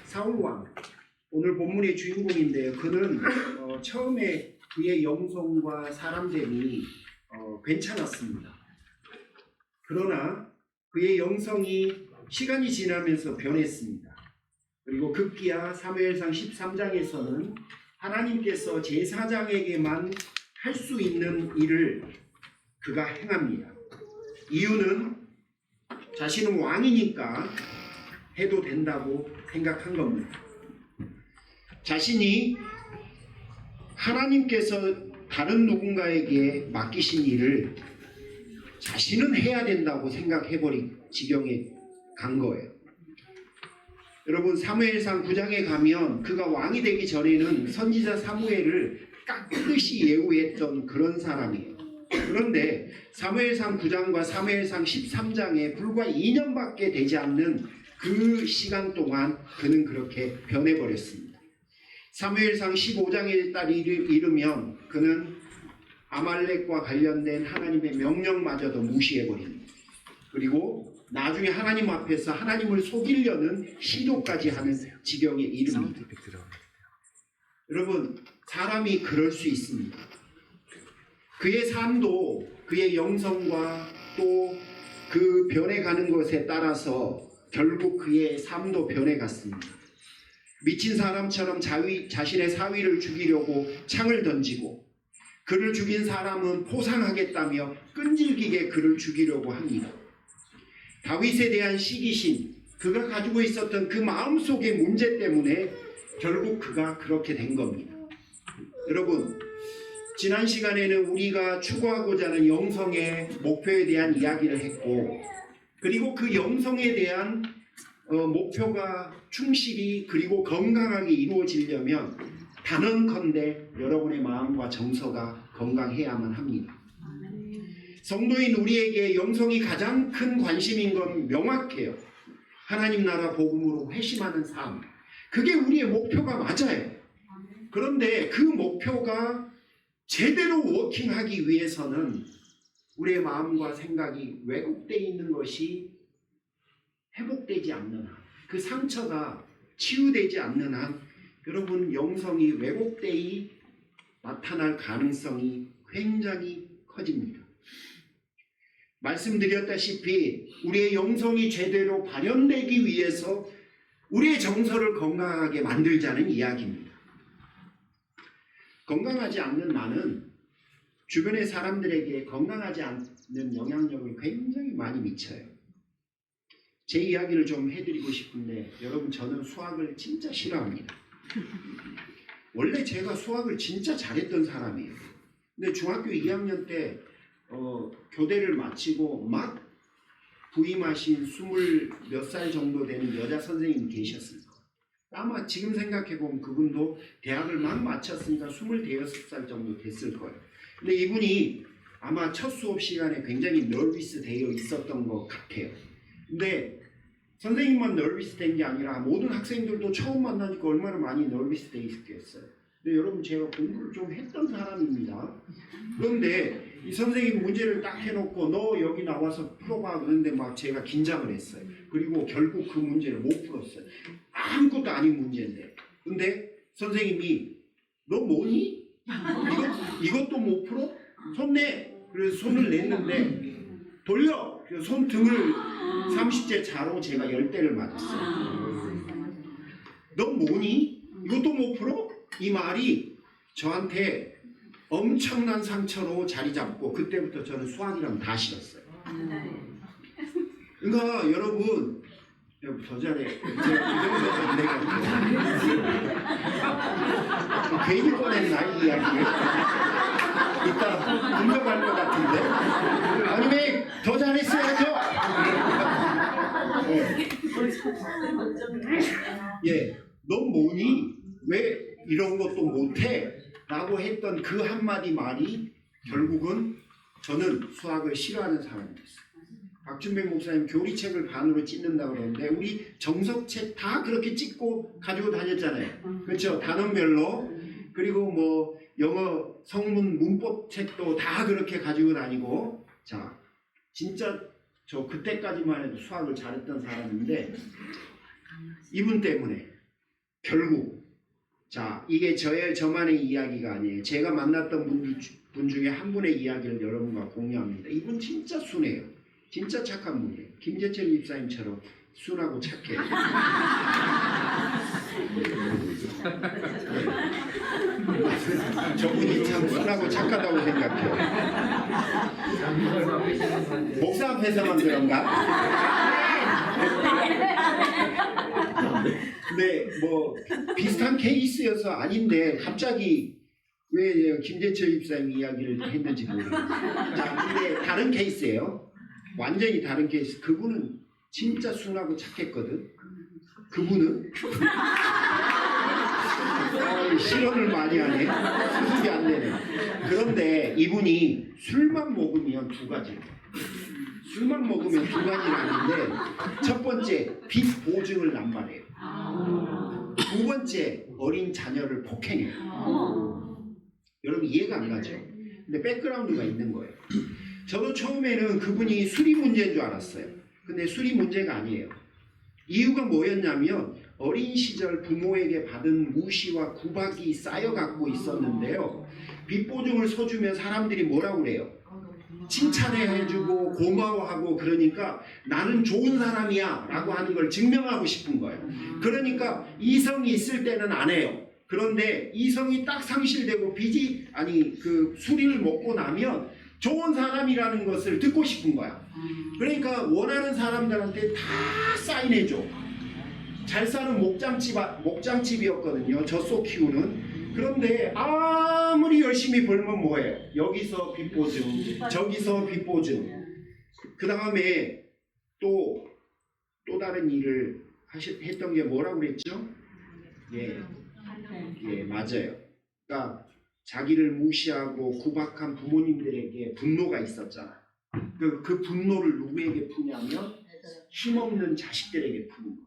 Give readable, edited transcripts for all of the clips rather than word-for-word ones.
사울왕, 오늘 본문의 주인공인데요. 그는 처음에 그의 영성과 사람됨이 괜찮았습니다. 그러나 그의 영성이 시간이 지나면서 변했습니다. 그리고 급기야 사무엘상 13장에서는 하나님께서 제사장에게만 할 수 있는 일을 그가 행합니다. 이유는 자신은 왕이니까 해도 된다고 생각한 겁니다. 자신이 하나님께서 다른 누군가에게 맡기신 일을 자신은 해야 된다고 생각해버린 지경에 간 거예요. 여러분, 사무엘상 9장에 가면 그가 왕이 되기 전에는 선지자 사무엘을 깍듯이 예우했던 그런 사람이에요. 그런데 사무엘상 9장과 사무엘상 13장에 불과 2년밖에 되지 않는 그 시간 동안 그는 그렇게 변해버렸습니다. 사무엘상 15장에 딱 이르면 그는 아말렉과 관련된 하나님의 명령마저도 무시해버립니다. 그리고 나중에 하나님 앞에서 하나님을 속이려는 시도까지 하는 지경에 이릅니다. 여러분, 사람이 그럴 수 있습니다. 그의 삶도 그의 영성과 또 그 변해가는 것에 따라서 결국 그의 삶도 변해갔습니다. 미친 사람처럼 자신의 사위를 죽이려고 창을 던지고, 그를 죽인 사람은 포상하겠다며 끈질기게 그를 죽이려고 합니다. 다윗에 대한 시기심, 그가 가지고 있었던 그 마음속의 문제 때문에 결국 그가 그렇게 된 겁니다. 여러분, 지난 시간에는 우리가 추구하고자 하는 영성의 목표에 대한 이야기를 했고, 그리고 그 영성에 대한 목표가 충실히 그리고 건강하게 이루어지려면 단언컨대 여러분의 마음과 정서가 건강해야만 합니다. 성도인 우리에게 영성이 가장 큰 관심인 건 명확해요. 하나님 나라 복음으로 회심하는 삶, 그게 우리의 목표가 맞아요. 그런데 그 목표가 제대로 워킹하기 위해서는 우리의 마음과 생각이 왜곡되어 있는 것이 회복되지 않는 한, 그 상처가 치유되지 않는 한, 여러분, 영성이 왜곡되어 나타날 가능성이 굉장히 커집니다. 말씀드렸다시피 우리의 영성이 제대로 발현되기 위해서 우리의 정서를 건강하게 만들자는 이야기입니다. 건강하지 않는 나는 주변의 사람들에게 건강하지 않는 영향력을 굉장히 많이 미쳐요. 제 이야기를 좀 해드리고 싶은데, 여러분, 저는 수학을 진짜 싫어합니다. 원래 제가 수학을 진짜 잘했던 사람이에요. 근데 중학교 2학년 때 교대를 마치고 막 부임하신 20몇 살 정도 되는 여자 선생님이 계셨습니다. 아마 지금 생각해보면 그분도 대학을 막 마쳤으니까 25살 정도 됐을 거예요. 근데 이분이 아마 첫 수업 시간에 굉장히 너비스 되어 있었던 것 같아요. 근데 선생님만 너비스 된 게 아니라 모든 학생들도 처음 만나니까 얼마나 많이 너비스 되어 있겠어요. 근데 여러분, 제가 공부를 좀 했던 사람입니다. 그런데 이 선생님 문제를 딱 해놓고 너 여기 나와서 풀어봐 그러는데 막 제가 긴장을 했어요. 그리고 결국 그 문제를 못 풀었어요. 아무것도 아닌 문제인데. 근데 선생님이 너 뭐니? 이것도 못 풀어? 손 내! 그래서 손을 냈는데 돌려! 그래서 손등을 30대 자로 제가 10대를 맞았어요. 너 뭐니? 이것도 못 풀어? 이 말이 저한테 엄청난 상처로 자리 잡고 그때부터 저는 수학이랑 다 싫었어요. 그러니까 여러분, 더 잘해. 제가 내가 괜히 꺼낸 나이 이야기를 이따 분석할 것 같은데, 아니 왜 더 잘했어야죠? 예, 너 뭐니? 왜 이런 것도 못해? 라고 했던 그 한마디 말이 결국은 저는 수학을 싫어하는 사람이 됐어요. 박준백 목사님 교리책을 반으로 찢는다고 그러는데 우리 정석책 다 그렇게 찢고 가지고 다녔잖아요. 그렇죠? 단원별로. 그리고 뭐 영어 성문 문법 책도 다 그렇게 가지고 다니고. 자, 진짜 저 그때까지만 해도 수학을 잘했던 사람인데 이분 때문에 결국 자 이게 저만의 이야기가 아니에요. 제가 만났던 분 중에 한 분의 이야기를 여러분과 공유합니다. 이분 진짜 순해요. 진짜 착한 분이에요. 김재철 집사님처럼 순하고 착해요. 저분이 참 순하고 착하다고 생각해요. 목사 앞에서만 그런가? 네, 뭐 비슷한 케이스여서 아닌데 갑자기 왜 김재철 집사님 이야기를 했는지 모르겠어요. 자, 근데 다른 케이스예요. 완전히 다른 케이스. 그분은 진짜 순하고 착했거든. 그분은 실언을 많이 하네. 수습이 안 되네. 그런데 이분이 술만 먹으면 두 가지. 술만 먹으면 두 가지는 아닌데 첫 번째 빚 보증을 남발해요. 두 번째 어린 자녀를 폭행해요. 여러분 이해가 안 가죠? 근데 백그라운드가 있는 거예요. 저도 처음에는 그분이 술이 문제인 줄 알았어요. 근데 술이 문제가 아니에요. 이유가 뭐였냐면 어린 시절 부모에게 받은 무시와 구박이 쌓여갖고 있었는데요. 빚보증을 서주면 사람들이 뭐라고 그래요? 칭찬해주고 고마워하고 그러니까 나는 좋은 사람이야 라고 하는 걸 증명하고 싶은 거예요. 그러니까 이성이 있을 때는 안 해요. 그런데 이성이 딱 상실되고 그 술을 먹고 나면 좋은 사람이라는 것을 듣고 싶은 거야. 그러니까 원하는 사람들한테 다 사인해줘. 잘 사는 목장집이었거든요. 젖소 키우는. 그런데 아무리 열심히 벌면 뭐해? 여기서 빚보증, 저기서 빚보증. 그 다음에 또 다른 일을 했던 게 뭐라고 그랬죠? 예, 맞아요. 그러니까 자기를 무시하고 구박한 부모님들에게 분노가 있었잖아. 그 분노를 누구에게 푸냐면 힘없는 자식들에게 푸는 거.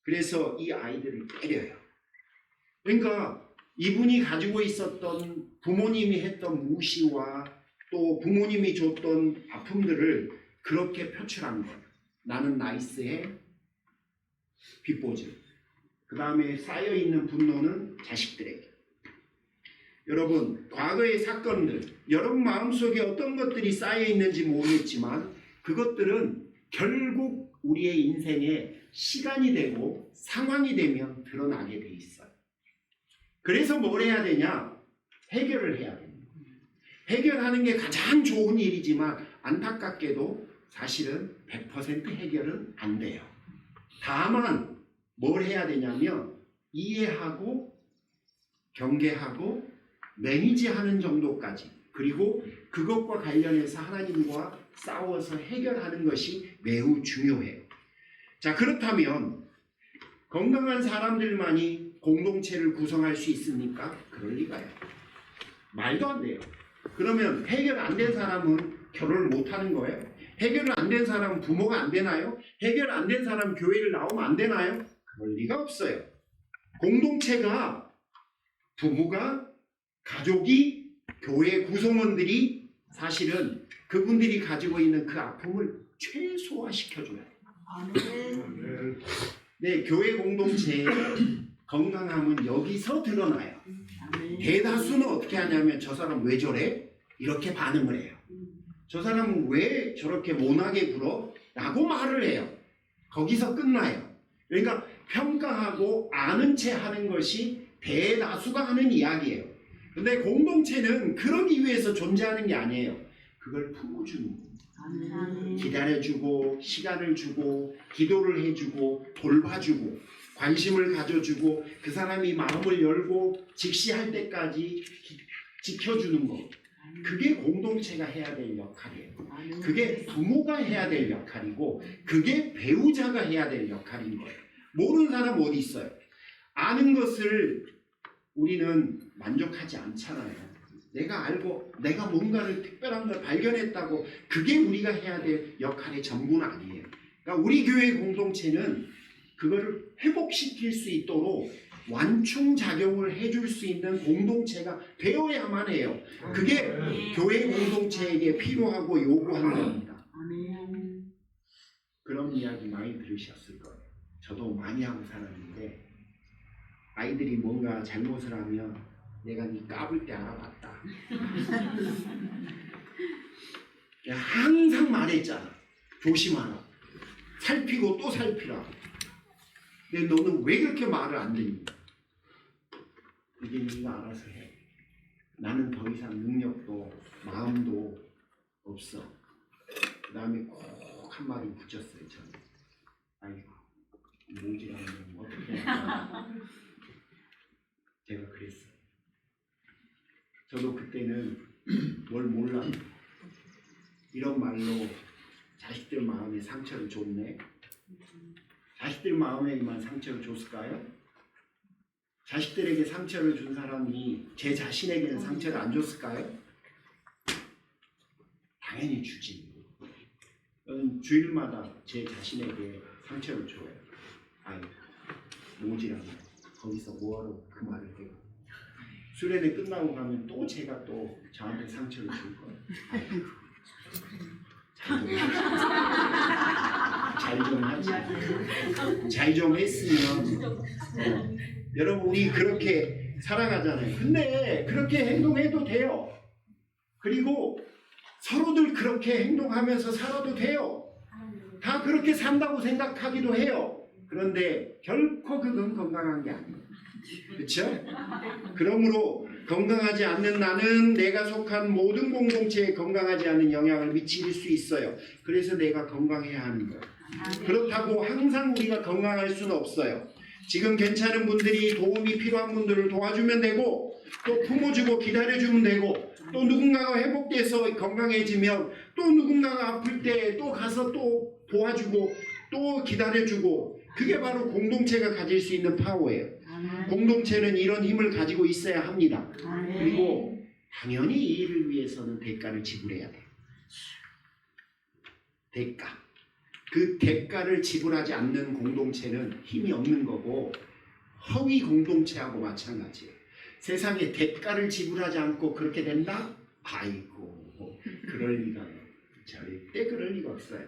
그래서 이 아이들을 때려요. 그러니까 이분이 가지고 있었던 부모님이 했던 무시와 또 부모님이 줬던 아픔들을 그렇게 표출한 거예요. 나는 나이스해 빚보증. 그 다음에 쌓여있는 분노는 자식들에게. 여러분 과거의 사건들 여러분 마음속에 어떤 것들이 쌓여있는지 모르겠지만 그것들은 결국 우리의 인생에 시간이 되고 상황이 되면 드러나게 돼 있어요. 그래서 뭘 해야 되냐? 해결을 해야 됩니다. 해결하는 게 가장 좋은 일이지만 안타깝게도 사실은 100% 해결은 안 돼요. 다만 뭘 해야 되냐면 이해하고 경계하고 매니지하는 정도까지 그리고 그것과 관련해서 하나님과 싸워서 해결하는 것이 매우 중요해요. 자, 그렇다면 건강한 사람들만이 공동체를 구성할 수 있습니까? 그럴 리가요. 말도 안 돼요. 그러면 해결 안 된 사람은 결혼을 못 하는 거예요? 해결 안 된 사람은 부모가 안 되나요? 해결 안 된 사람 교회를 나오면 안 되나요? 그럴 리가 없어요. 공동체가 부부가 가족이 교회 구성원들이 사실은 그분들이 가지고 있는 그 아픔을 최소화시켜줘야 돼요. 네, 교회 공동체의 건강함은 여기서 드러나요. 대다수는 어떻게 하냐면 저 사람 왜 저래? 이렇게 반응을 해요. 저 사람은 왜 저렇게 모나게 굴어? 라고 말을 해요. 거기서 끝나요. 그러니까 평가하고 아는 채 하는 것이 대다수가 하는 이야기예요. 근데 공동체는 그러기 위해서 존재하는 게 아니에요. 그걸 품어주는 거예요. 기다려주고 시간을 주고 기도를 해주고 돌봐주고 관심을 가져주고 그 사람이 마음을 열고 직시할 때까지 지켜주는 것. 그게 공동체가 해야 될 역할이에요. 그게 부모가 해야 될 역할이고 그게 배우자가 해야 될 역할인 거예요. 모르는 사람 어디 있어요? 아는 것을 우리는 만족하지 않잖아요. 내가 알고 내가 뭔가를 특별한 걸 발견했다고 그게 우리가 해야 될 역할의 전부는 아니에요. 그러니까 우리 교회 공동체는 그거를 회복시킬 수 있도록 완충작용을 해줄 수 있는 공동체가 되어야만 해요. 그게 교회 공동체에게 필요하고 요구하는 겁니다. 그런 이야기 많이 들으셨을 거예요. 저도 많이 하고 살았는데 아이들이 뭔가 잘못을 하면 내가 네 까불 때 알아봤다. 내가 항상 말했잖아. 조심하라. 살피고 또 살피라. 근데 너는 왜 그렇게 말을 안 듣니? 이게 네가 알아서 해. 나는 더 이상 능력도 마음도 없어. 그 다음에 꼭 한마디 붙였어요. 저는. 아이고 모지라는 건 어떻게 할까? 제가 그랬어요. 저도 그때는 뭘 몰라요. 이런 말로 자식들 마음에 상처를 줬네. 자식들 마음에만 상처를 줬을까요? 자식들에게 상처를 준 사람이 제 자신에게는 상처를 안 줬을까요? 당연히 주지. 저는 주일마다 제 자신에게 상처를 줘요. 아이, 모지라고 거기서 뭐하러 그 말을 해요. 수련회 끝나고 가면 또 제가 또 저한테 상처를 줄 거예요. 잘 좀 하지. 잘 좀 했으면 여러분 우리 그렇게 살아가잖아요. 근데 그렇게 행동해도 돼요. 그리고 서로들 그렇게 행동하면서 살아도 돼요. 다 그렇게 산다고 생각하기도 해요. 그런데 결코 그건 건강한 게 아니에요. 그렇죠? 그러므로 건강하지 않는 나는 내가 속한 모든 공동체에 건강하지 않은 영향을 미칠 수 있어요. 그래서 내가 건강해야 하는 거예요. 그렇다고 항상 우리가 건강할 수는 없어요. 지금 괜찮은 분들이 도움이 필요한 분들을 도와주면 되고 또 품어주고 기다려주면 되고 또 누군가가 회복돼서 건강해지면 또 누군가가 아플 때 또 가서 또 도와주고 또 기다려주고 그게 바로 공동체가 가질 수 있는 파워예요. 공동체는 이런 힘을 가지고 있어야 합니다. 그리고 당연히 이 일을 위해서는 대가를 지불해야 돼요. 대가. 그 대가를 지불하지 않는 공동체는 힘이 없는 거고 허위 공동체하고 마찬가지예요. 세상에 대가를 지불하지 않고 그렇게 된다? 아이고 그럴 리가요. 절대 그럴 리가 없어요.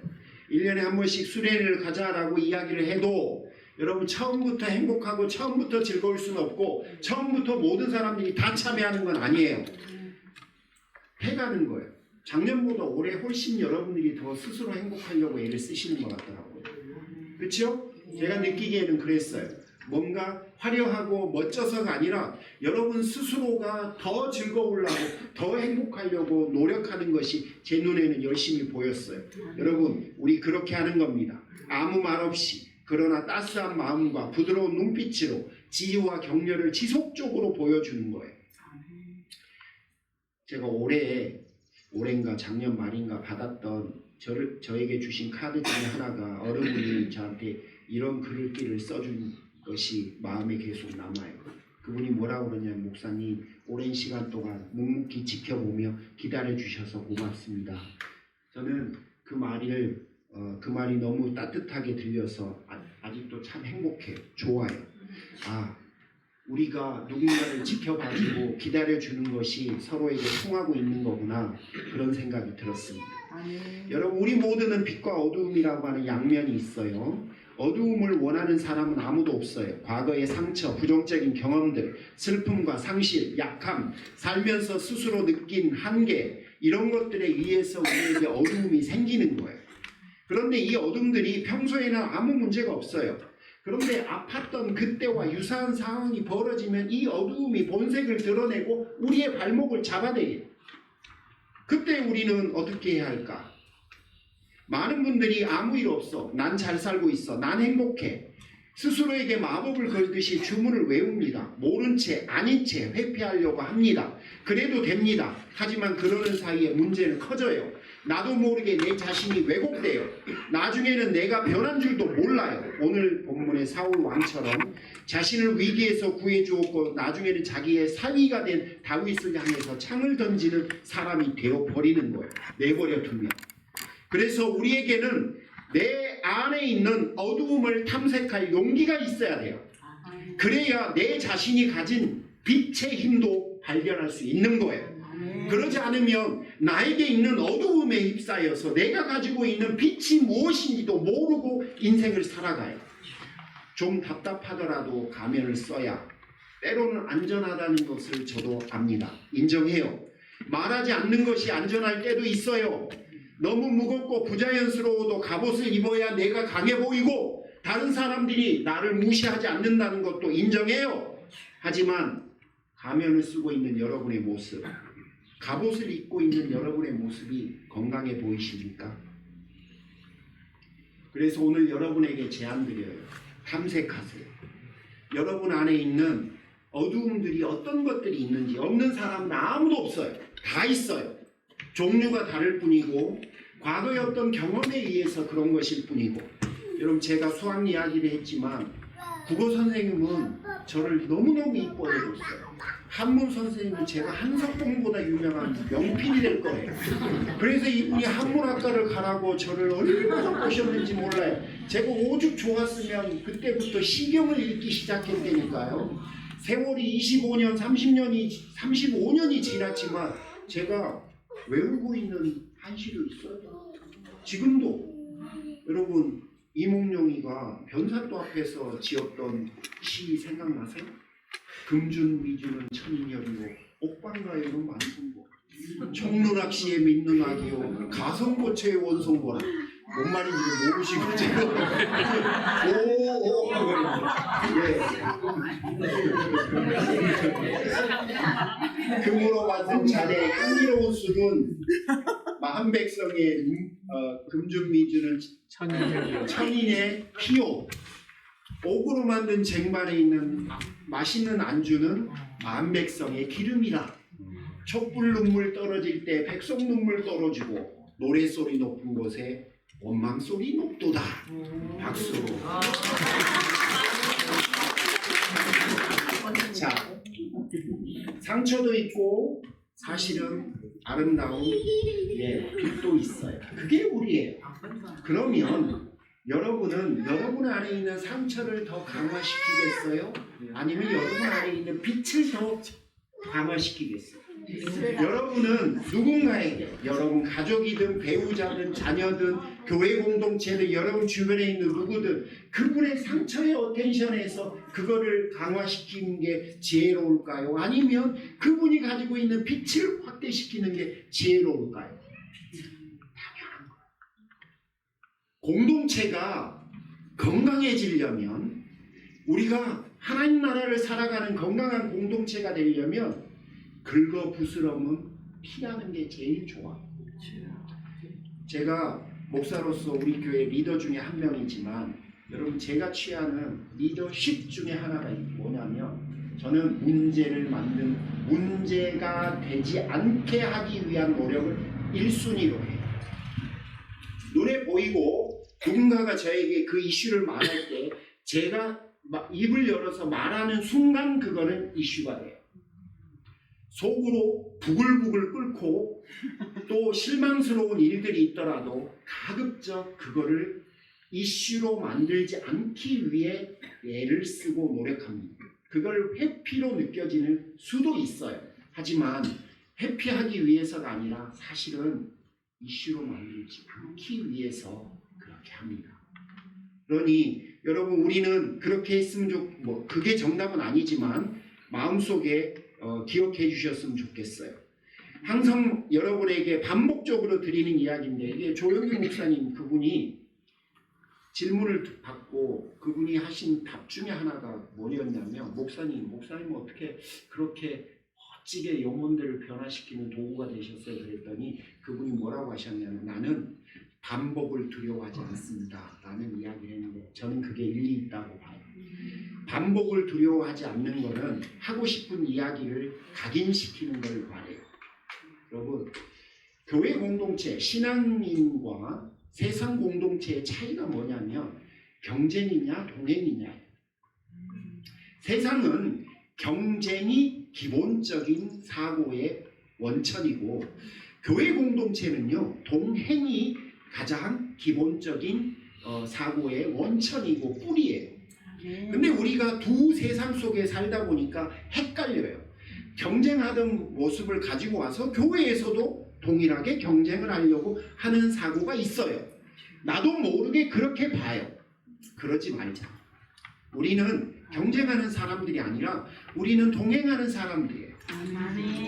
1년에 한 번씩 수련회를 가자라고 이야기를 해도 여러분 처음부터 행복하고 처음부터 즐거울 수는 없고 처음부터 모든 사람들이 다 참여하는 건 아니에요. 해가는 거예요. 작년보다 올해 훨씬 여러분들이 더 스스로 행복하려고 애를 쓰시는 것 같더라고요. 그렇죠? 제가 느끼기에는 그랬어요. 뭔가 화려하고 멋져서가 아니라 여러분 스스로가 더 즐거우려고 더 행복하려고 노력하는 것이 제 눈에는 열심히 보였어요. 여러분 우리 그렇게 하는 겁니다. 아무 말 없이 그러나 따스한 마음과 부드러운 눈빛으로 지혜와 격려를 지속적으로 보여주는 거예요. 제가 올해인가 작년 말인가 받았던 저에게 주신 카드 중에 하나가 어른분이 저한테 이런 글귀를 써준 것이 마음에 계속 남아요. 그분이 뭐라고 그러냐면 목사님 오랜 시간 동안 묵묵히 지켜보며 기다려주셔서 고맙습니다. 저는 그 말이 너무 따뜻하게 들려서 아직도 참 행복해요. 좋아요. 우리가 누군가를 지켜봐주고 기다려주는 것이 서로에게 통하고 있는 거구나 그런 생각이 들었습니다. 여러분 우리 모두는 빛과 어두움이라고 하는 양면이 있어요. 어두움을 원하는 사람은 아무도 없어요. 과거의 상처, 부정적인 경험들, 슬픔과 상실, 약함, 살면서 스스로 느낀 한계 이런 것들에 의해서 우리에게 어두움이 생기는 거예요. 그런데 이 어둠들이 평소에는 아무 문제가 없어요. 그런데 아팠던 그때와 유사한 상황이 벌어지면 이 어두움이 본색을 드러내고 우리의 발목을 잡아대요. 그때 우리는 어떻게 해야 할까? 많은 분들이 아무 일 없어. 난 잘 살고 있어. 난 행복해. 스스로에게 마법을 걸듯이 주문을 외웁니다. 모른 채 아닌 채 회피하려고 합니다. 그래도 됩니다. 하지만 그러는 사이에 문제는 커져요. 나도 모르게 내 자신이 왜곡돼요. 나중에는 내가 변한 줄도 몰라요. 오늘 본문의 사울 왕처럼 자신을 위기에서 구해주었고 나중에는 자기의 사위가 된 다윗을 향해서 창을 던지는 사람이 되어버리는 거예요. 내버려 두면. 그래서 우리에게는 내 안에 있는 어두움을 탐색할 용기가 있어야 돼요. 그래야 내 자신이 가진 빛의 힘도 발견할 수 있는 거예요. 그러지 않으면 나에게 있는 어두움에 휩싸여서 내가 가지고 있는 빛이 무엇인지도 모르고 인생을 살아가요. 좀 답답하더라도 가면을 써야 때로는 안전하다는 것을 저도 압니다. 인정해요. 말하지 않는 것이 안전할 때도 있어요. 너무 무겁고 부자연스러워도 갑옷을 입어야 내가 강해 보이고 다른 사람들이 나를 무시하지 않는다는 것도 인정해요. 하지만 가면을 쓰고 있는 여러분의 모습, 갑옷을 입고 있는 여러분의 모습이 건강해 보이십니까? 그래서 오늘 여러분에게 제안드려요. 탐색하세요. 여러분 안에 있는 어두움들이 어떤 것들이 있는지. 없는 사람은 아무도 없어요. 다 있어요. 종류가 다를 뿐이고 과거의 어떤 경험에 의해서 그런 것일 뿐이고. 여러분, 제가 수학 이야기를 했지만 국어 선생님은 저를 너무너무 이뻐해 줬어요. 한문 선생님은 제가 한석봉보다 유명한 명필이 될 거예요. 그래서 이분이 한문학과를 가라고 저를 얼마나 꼬셨는지 몰라요. 제가 오죽 좋았으면 그때부터 시경을 읽기 시작했다니까요. 세월이 25년, 35년이 지났지만 제가 외우고 있는 한시도 있어요. 지금도. 여러분, 이몽룡이가 변사또 앞에서 지었던 시 생각나세요? 금준미주는 천인열이요 옥방가에는 만성보 총누락시에 민누락이요 가성고체의 원성보라. 뭔 말인지 모르시고 지금 오오 예. 금으로 만든 잔의 향기로운 술은 마한백성의 금준미주는 천인의 피요. 옥으로 만든 쟁반에 있는 맛있는 안주는 만백성의 기름이라. 촛불 눈물 떨어질 때 백성 눈물 떨어지고 노래소리 높은 곳에 원망소리 높도다. 박수. 자, 상처도 있고 사실은 아름다운 빛도 있어요. 그게 우리예요. 그러면 여러분은 여러분 안에 있는 상처를 더 강화시키겠어요? 아니면 여러분 안에 있는 빛을 더 강화시키겠어요? 여러분은 누군가에게, 여러분 가족이든 배우자든 자녀든 교회 공동체든 여러분 주변에 있는 누구든 그분의 상처에 어텐션해서 그거를 강화시키는 게 지혜로울까요? 아니면 그분이 가지고 있는 빛을 확대시키는 게 지혜로울까요? 당연한 거예요. 공동체가 건강해지려면, 우리가 하나님 나라를 살아가는 건강한 공동체가 되려면 긁어부스럼은 피하는 게 제일 좋아. 제가 목사로서 우리 교회 리더 중에 한 명이지만 여러분, 제가 취하는 리더십 중에 하나가 뭐냐면 저는 문제를 만든, 문제가 되지 않게 하기 위한 노력을 1순위로 해요. 눈에 보이고 누군가가 저에게 그 이슈를 말할 때 제가 입을 열어서 말하는 순간 그거는 이슈가 돼요. 속으로 부글부글 끓고 또 실망스러운 일들이 있더라도 가급적 그거를 이슈로 만들지 않기 위해 애를 쓰고 노력합니다. 그걸 회피로 느껴지는 수도 있어요. 하지만 회피하기 위해서가 아니라 사실은 이슈로 만들지 않기 위해서 그렇게 합니다. 그러니 여러분, 우리는 그렇게 했으면 그게 정답은 아니지만 마음속에 기억해 주셨으면 좋겠어요. 항상 여러분에게 반복적으로 드리는 이야기인데, 이게 조영규 목사님, 그분이 질문을 받고 그분이 하신 답 중에 하나가 뭐였냐면, 목사님은 어떻게 그렇게 멋지게 영혼들을 변화시키는 도구가 되셨어요? 그랬더니 그분이 뭐라고 하셨냐면, 나는 반복을 두려워하지 않습니다 라는 이야기를 했는데, 저는 그게 일리 있다고 봐요. 반복을 두려워하지 않는 것은 하고 싶은 이야기를 각인시키는 걸 말해요. 여러분, 교회 공동체, 신앙인과 세상 공동체의 차이가 뭐냐면 경쟁이냐 동행이냐. 세상은 경쟁이 기본적인 사고의 원천이고, 교회 공동체는요, 동행이 가장 기본적인 사고의 원천이고 뿌리예요. 근데 우리가 두 세상 속에 살다 보니까 헷갈려요. 경쟁하던 모습을 가지고 와서 교회에서도 동일하게 경쟁을 하려고 하는 사고가 있어요. 나도 모르게 그렇게 봐요. 그러지 말자. 우리는 경쟁하는 사람들이 아니라 우리는 동행하는 사람들이에요.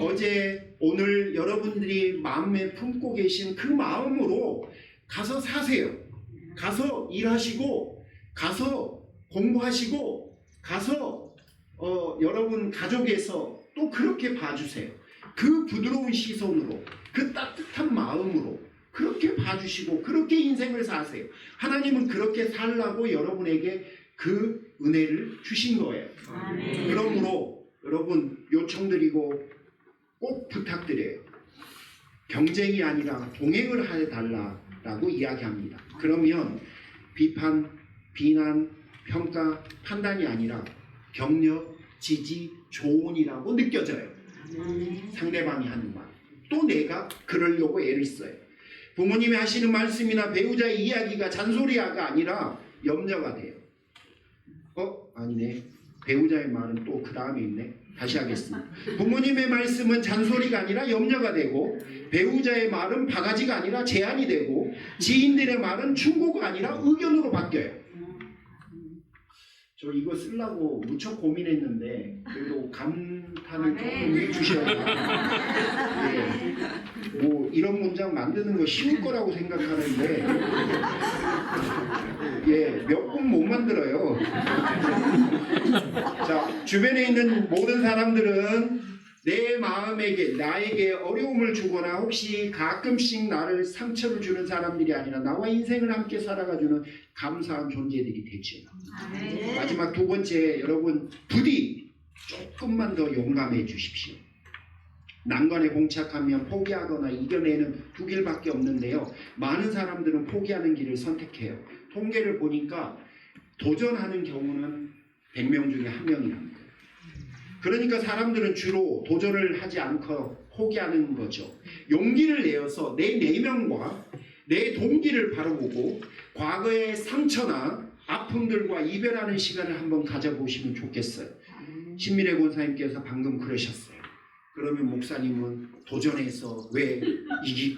어제 오늘 여러분들이 마음에 품고 계신 그 마음으로 가서 사세요. 가서 일하시고 가서 공부하시고 가서 여러분 가족에서 또 그렇게 봐주세요. 그 부드러운 시선으로 그 따뜻한 마음으로 그렇게 봐주시고 그렇게 인생을 사세요. 하나님은 그렇게 살라고 여러분에게 그 은혜를 주신 거예요. 그러므로 여러분 요청드리고 꼭 부탁드려요. 경쟁이 아니라 동행을 해달라고 이야기합니다. 그러면 비판, 비난, 평가, 판단이 아니라 격려, 지지, 조언이라고 느껴져요. 상대방이 하는 말. 또 내가 그러려고 애를 써요. 부모님이 하시는 말씀이나 배우자의 이야기가 잔소리가 아니라 염려가 돼요. 아니네. 배우자의 말은 또 그 다음에 있네. 다시 하겠습니다. 부모님의 말씀은 잔소리가 아니라 염려가 되고, 배우자의 말은 바가지가 아니라 제안이 되고, 지인들의 말은 충고가 아니라 의견으로 바뀌어요. 저 이거 쓰려고 무척 고민했는데 그래도 감탄을 조금 해주셔야 뭐 이런 문장 만드는 거 쉬울 거라고 생각하는데 몇 분 못 만들어요. 자, 주변에 있는 모든 사람들은 내 마음에게 나에게 어려움을 주거나 혹시 가끔씩 나를 상처를 주는 사람들이 아니라 나와 인생을 함께 살아가주는 감사한 존재들이 되죠. 마지막 두 번째, 여러분 부디 조금만 더 용감해 주십시오. 난관에 봉착하면 포기하거나 이겨내는 두 길밖에 없는데요. 많은 사람들은 포기하는 길을 선택해요. 통계를 보니까 도전하는 경우는 100명 중에 1명이랍니다. 그러니까 사람들은 주로 도전을 하지 않고 포기하는 거죠. 용기를 내어서 내 내면과 내 동기를 바라보고 과거의 상처나 아픔들과 이별하는 시간을 한번 가져보시면 좋겠어요. 신미래 권사님께서 방금 그러셨어요. 그러면 목사님은 도전해서 왜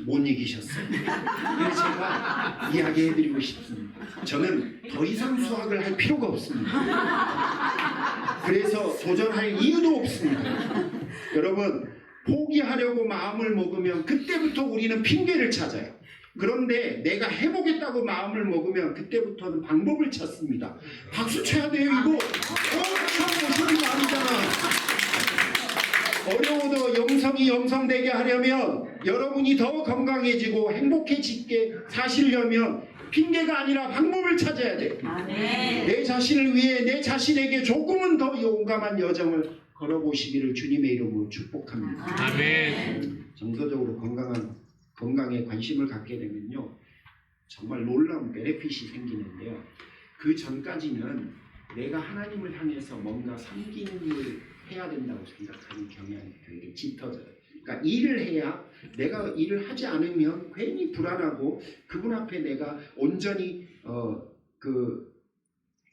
못 이기셨어요? 그래서 제가 이야기해드리고 싶습니다. 저는 더 이상 수학을 할 필요가 없습니다. 그래서 도전할 이유도 없습니다. 여러분, 포기하려고 마음을 먹으면 그때부터 우리는 핑계를 찾아요. 그런데 내가 해보겠다고 마음을 먹으면 그때부터는 방법을 찾습니다. 박수 쳐야 돼요. 이거 엄청 멋있는 마음이잖아. 어려워도 영성이 영성되게 하려면, 여러분이 더 건강해지고 행복해지게 사시려면 핑계가 아니라 방법을 찾아야 돼요. 내 자신을 위해 내 자신에게 조금은 더 용감한 여정을 걸어보시기를 주님의 이름으로 축복합니다. 아멘. 정서적으로 건강에 관심을 갖게 되면요, 정말 놀라운 베네핏이 생기는데요. 그 전까지는 내가 하나님을 향해서 뭔가 섬기는 일을 해야 된다고 생각하는 경향이 되게 짙어져요. 그러니까 일을 해야, 내가 일을 하지 않으면 괜히 불안하고 그분 앞에 내가 온전히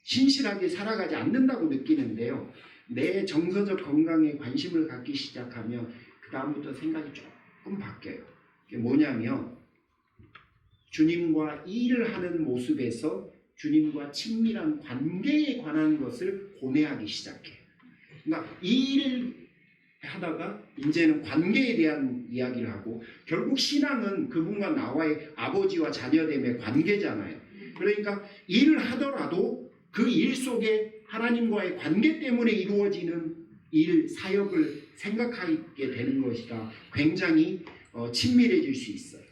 신실하게 살아가지 않는다고 느끼는데요. 내 정서적 건강에 관심을 갖기 시작하면 그 다음부터 생각이 조금 바뀌어요. 그게 뭐냐면, 주님과 일을 하는 모습에서 주님과 친밀한 관계에 관한 것을 고뇌하기 시작해요. 그러니까 이 일을 하다가 이제는 관계에 대한 이야기를 하고, 결국 신앙은 그분과 나와의 아버지와 자녀됨의 관계잖아요. 그러니까 일을 하더라도 그 일 속에 하나님과의 관계 때문에 이루어지는 일, 사역을 생각하게 되는 것이라 굉장히 친밀해질 수 있어요.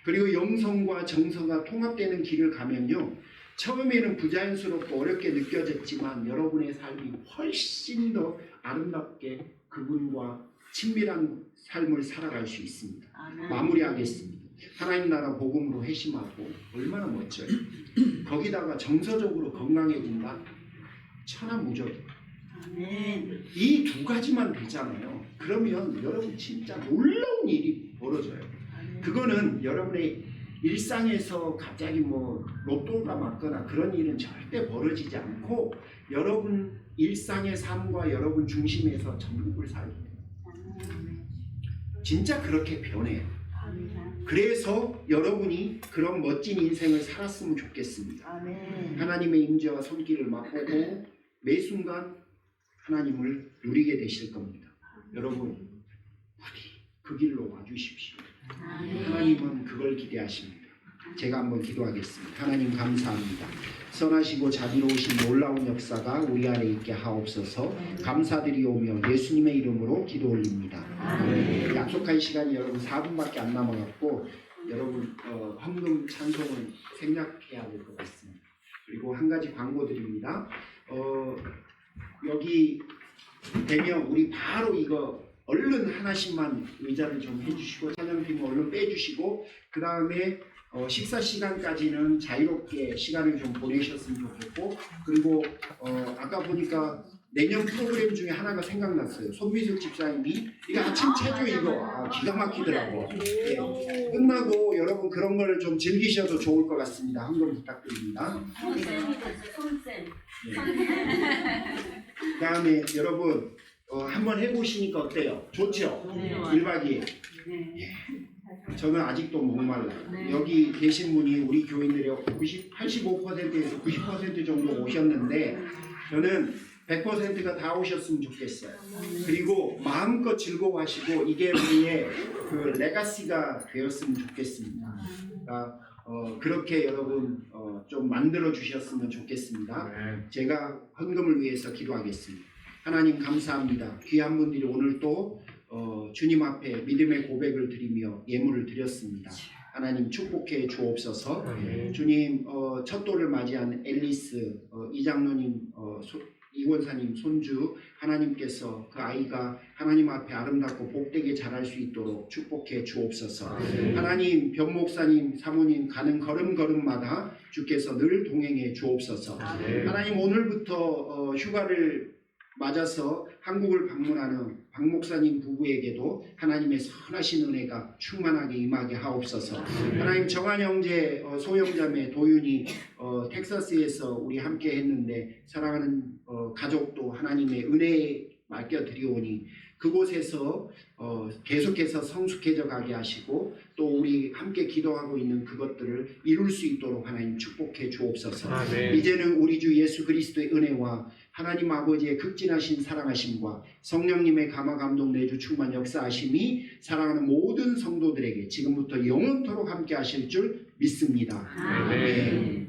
그리고 영성과 정서가 통합되는 길을 가면요, 처음에는 부자연스럽고 어렵게 느껴졌지만 여러분의 삶이 훨씬 더 아름답게 그분과 친밀한 삶을 살아갈 수 있습니다. 마무리하겠습니다. 하나님 나라 복음으로 회심하고 얼마나 멋져요. 거기다가 정서적으로 건강해진다. 천하무적이에요. 이 두 가지만 되잖아요. 그러면 여러분 진짜 놀라운 일이 벌어져요. 그거는 여러분의 일상에서 갑자기 뭐 로또가 맞거나 그런 일은 절대 벌어지지 않고, 여러분 일상의 삶과 여러분 중심에서 전국을 살게 돼요. 진짜 그렇게 변해요. 그래서 여러분이 그런 멋진 인생을 살았으면 좋겠습니다. 하나님의 임재와 손길을 맛보고 매 순간 하나님을 누리게 되실 겁니다. 여러분 부디 그 길로 와주십시오. 하나님은 그걸 기대하십니다. 제가 한번 기도하겠습니다. 하나님 감사합니다. 선하시고 자비로우신 놀라운 역사가 우리 안에 있게 하옵소서. 감사드리오며 예수님의 이름으로 기도 올립니다. 약속한 시간이 여러분 4분밖에 안 남아갖고 여러분 헌금 찬송을 생략해야 될 것 같습니다. 그리고 한 가지 광고 드립니다. 여기 되면 우리 바로 이거 얼른 하나씩만 의자를 좀 해주시고 찬양팀은 얼른 빼주시고 그 다음에 식사 시간까지는 자유롭게 시간을 좀 보내셨으면 좋겠고 그리고 아까 보니까 내년 프로그램 중에 하나가 생각났어요. 손미숙 집사님이 이거 아침 체조 이거 기가 막히더라고. 네. 끝나고 여러분 그런 걸 좀 즐기셔도 좋을 것 같습니다. 한번 부탁드립니다. 손쌤이 됐어, 손쌤. 그 다음에 여러분 한번 해보시니까 어때요? 좋죠? 네. 1박 2일. 네. 저는 아직도 목말라요. 네. 여기 계신 분이 우리 교인들의 85%에서 90% 정도 오셨는데 저는 100%가 다 오셨으면 좋겠어요. 그리고 마음껏 즐거워하시고 이게 우리의 그 레가시가 되었으면 좋겠습니다. 그러니까 그렇게 여러분 좀 만들어 주셨으면 좋겠습니다. 제가 헌금을 위해서 기도하겠습니다. 하나님 감사합니다. 귀한 분들이 오늘 또 주님 앞에 믿음의 고백을 드리며 예물을 드렸습니다. 하나님 축복해 주옵소서. 주님 첫 돌을 맞이한 앨리스 이장로님 이권사님 손주 하나님께서 그 아이가 하나님 앞에 아름답고 복되게 자랄 수 있도록 축복해 주옵소서. 하나님 변 목사님 사모님 가는 걸음걸음마다 주께서 늘 동행해 주옵소서. 하나님 오늘부터 휴가를 맞아서 한국을 방문하는 박 목사님 부부에게도 하나님의 선하신 은혜가 충만하게 임하게 하옵소서. 하나님 정한 형제 소형자매 도윤이 텍사스에서 우리 함께 했는데 사랑하는 가족도 하나님의 은혜에 맡겨드리오니 그곳에서 계속해서 성숙해져 가게 하시고 또 우리 함께 기도하고 있는 그것들을 이룰 수 있도록 하나님 축복해 주옵소서. 이제는 우리 주 예수 그리스도의 은혜와 하나님 아버지의 극진하신 사랑하심과 성령님의 감화 감동 내주 충만 역사하심이 사랑하는 모든 성도들에게 지금부터 영원토록 함께 하실 줄 믿습니다. 아멘.